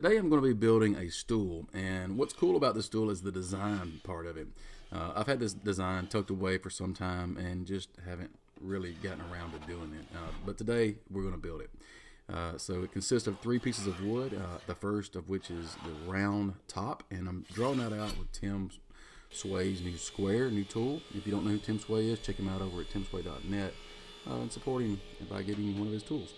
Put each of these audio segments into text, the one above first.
Today I'm going to be building a stool, and what's cool about this stool is the design part of it. I've had this design tucked away for some time and just haven't really gotten around to doing it. But today we're going to build it. So it consists of three pieces of wood, the first of which is the round top, and I'm drawing that out with Tim Sway's new tool. If you don't know who Tim Sway is, check him out over at timsway.net and support him by getting one of his tools.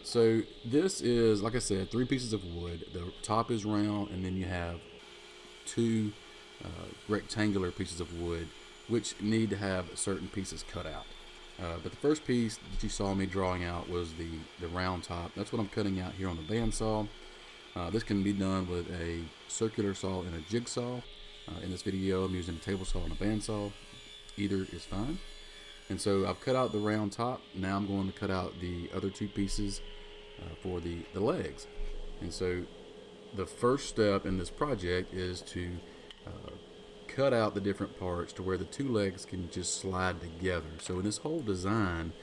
So this is, like I said, three pieces of wood. The top is round, and then you have two rectangular pieces of wood, which need to have certain pieces cut out. But the first piece that you saw me drawing out was the round top. That's what I'm cutting out here on the bandsaw. This can be done with a circular saw and a jigsaw. In this video, I'm using a table saw and a bandsaw. Either is fine. And so I've cut out the round top. Now I'm going to cut out the other two pieces for the legs. And so the first step in this project is to cut out the different parts to where the two legs can just slide together. So in this whole design,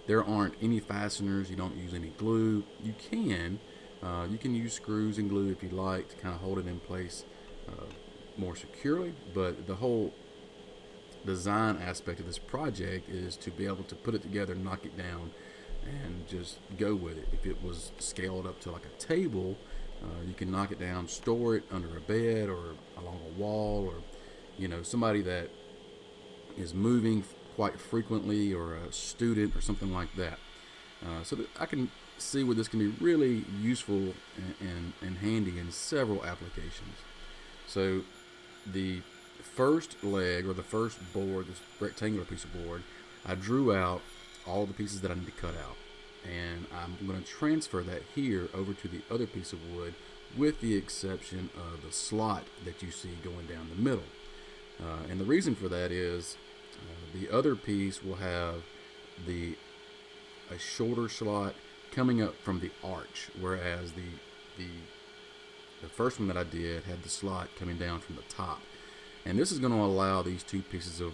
there aren't any fasteners. You don't use any glue. You can use screws and glue if you like to kind of hold it in place more securely, but the whole design aspect of this project is to be able to put it together, knock it down, and just go with it. If it was scaled up to like a table, you can knock it down, store it under a bed or along a wall, or somebody that is moving quite frequently, or a student or something like that. So that I can see where this can be really useful and handy in several applications. So the first leg, or the first board, this rectangular piece of board, I drew out all the pieces that I need to cut out, and I'm going to transfer that here over to the other piece of wood, with the exception of the slot that you see going down the middle. And the reason for that is the other piece will have a shorter slot coming up from the arch, whereas the first one that I did had the slot coming down from the top. And this is going to allow these two pieces of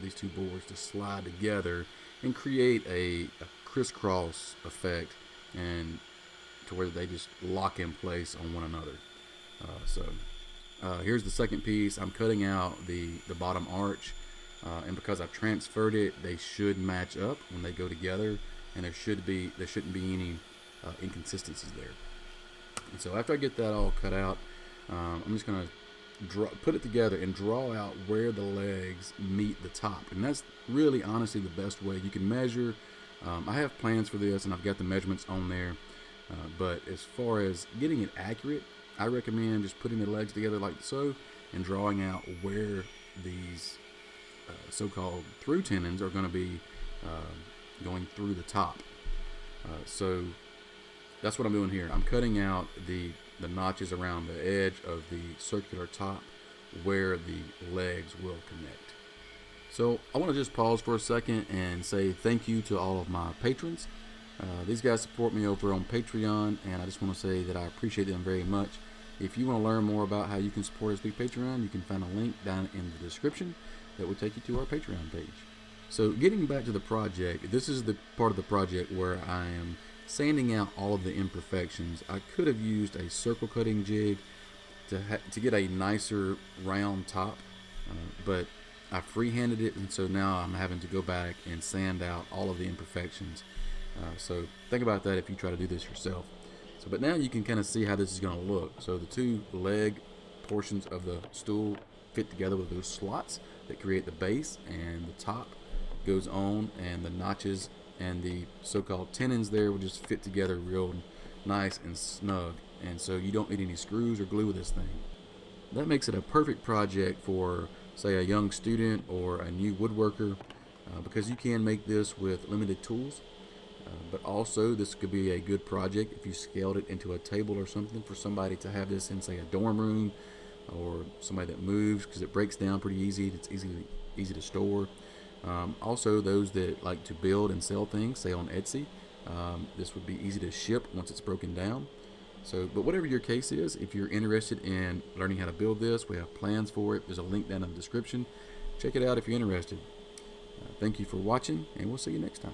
these two boards to slide together and create a crisscross effect, and to where they just lock in place on one another. Here's the second piece. I'm cutting out the bottom arch, and because I've transferred it, they should match up when they go together, and there shouldn't be any inconsistencies there. And so after I get that all cut out, I'm just going to put it together and draw out where the legs meet the top. And that's really honestly the best way. You can measure. I have plans for this, and I've got the measurements on there. But as far as getting it accurate, I recommend just putting the legs together like so, and drawing out where these so-called through tendons are going to be going through the top. So that's what I'm doing here. I'm cutting out the notches around the edge of the circular top where the legs will connect. So I want to just pause for a second and say thank you to all of my patrons. These guys support me over on Patreon, and I just want to say that I appreciate them very much. If you want to learn more about how you can support us via Patreon, you can find a link down in the description that will take you to our Patreon page. So getting back to the project, this is the part of the project where I am sanding out all of the imperfections. I could have used a circle cutting jig to get a nicer round top, but I freehanded it, and so now I'm having to go back and sand out all of the imperfections. So think about that if you try to do this yourself. But now you can kind of see how this is going to look. So the two leg portions of the stool fit together with those slots that create the base, and the top goes on, and the notches and the so-called tendons there will just fit together real nice and snug, and so you don't need any screws or glue with this thing. That makes it a perfect project for, say, a young student or a new woodworker, because you can make this with limited tools. But also this could be a good project if you scaled it into a table or something, for somebody to have this in, say, a dorm room, or somebody that moves, because it breaks down pretty easy. It's easy to store. Also, those that like to build and sell things, say on Etsy, this would be easy to ship once it's broken down. But whatever your case is, if you're interested in learning how to build this, we have plans for it. There's a link down in the description. Check it out if you're interested. Thank you for watching, and we'll see you next time.